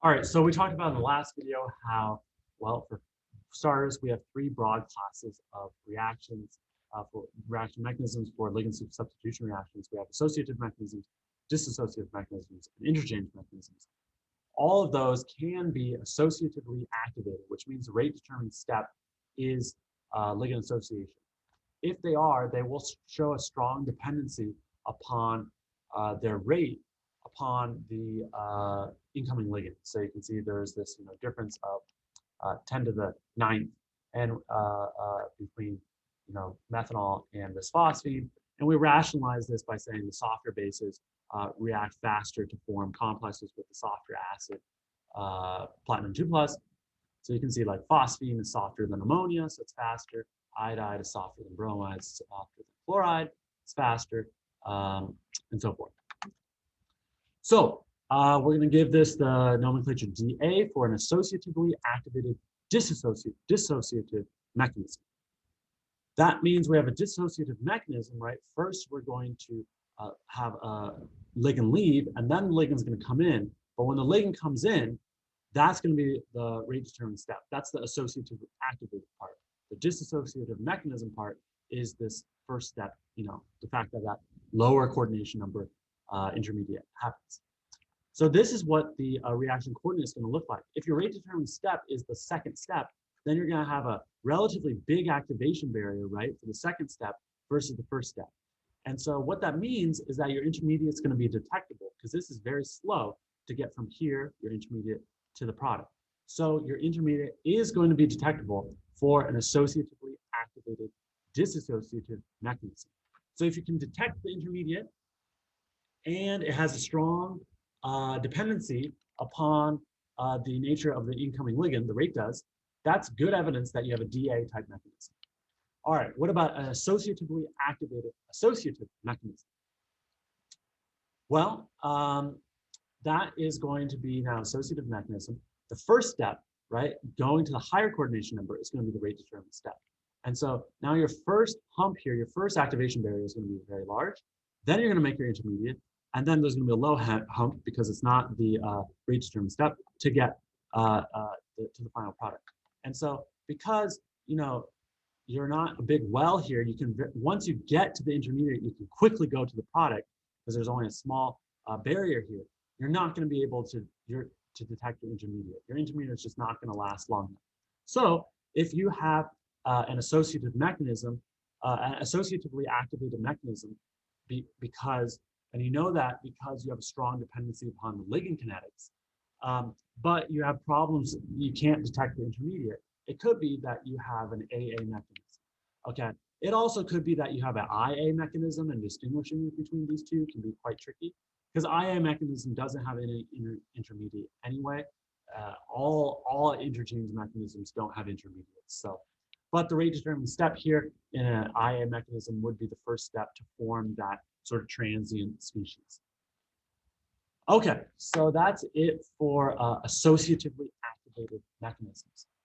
All right, so we talked about in the last video how, well, for starters, we have three broad classes of reactions for reaction mechanisms for ligand substitution reactions. We have associative mechanisms, dissociative mechanisms, and interchange mechanisms. All of those can be associatively activated, which means the rate-determining step is ligand association. If they are, they will show a strong dependency upon their rate upon the incoming ligand. So you can see there's this difference of 10 to the 9th and between methanol and bisphosphine. And we rationalize this by saying the softer bases react faster to form complexes with the softer acid platinum 2+. So you can see like phosphine is softer than ammonia, so it's faster. Iodide is softer than bromide, it's softer than chloride, it's faster, and so forth. So we're going to give this the nomenclature DA for an associatively activated dissociative mechanism. That means we have a dissociative mechanism, right? First, we're going to have a ligand leave, and then the ligand's going to come in. But when the ligand comes in, that's going to be the rate-determining step. That's the associatively activated part. The dissociative mechanism part is this first step, the fact that that lower coordination number intermediate happens. So this is what the reaction coordinate is going to look like. If your rate-determining step is the second step, then you're going to have a relatively big activation barrier, right, for the second step versus the first step. And so what that means is that your intermediate is going to be detectable because this is very slow to get from here, your intermediate, to the product. So your intermediate is going to be detectable for an associatively activated dissociative mechanism. So if you can detect the intermediate and it has a strong dependency upon the nature of the incoming ligand, the rate does, that's good evidence that you have a DA type mechanism. All right, what about an associatively activated associative mechanism? Well, that is going to be now associative mechanism. The first step, right, going to the higher coordination number is going to be the rate determining step. And so now your first hump here, your first activation barrier is going to be very large. Then you're going to make your intermediate, and then there's going to be a low hump because it's not the rate determining step to get to the final product. And so because you're not a big well here, you can, once you get to the intermediate, you can quickly go to the product because there's only a small barrier here. You're not going to be able to detect your intermediate. Your intermediate is just not going to last long enough. So if you have an associative mechanism, an associatively activated mechanism, and you know that because you have a strong dependency upon the ligand kinetics, but you have problems, you can't detect the intermediate. It could be that you have an AA mechanism, okay? It also could be that you have an IA mechanism, and distinguishing between these two can be quite tricky because IA mechanism doesn't have any intermediate anyway. All interchange mechanisms don't have intermediates. So, but the rate determining step here in an IA mechanism would be the first step to form that sort of transient species. Okay, so that's it for associatively activated mechanisms.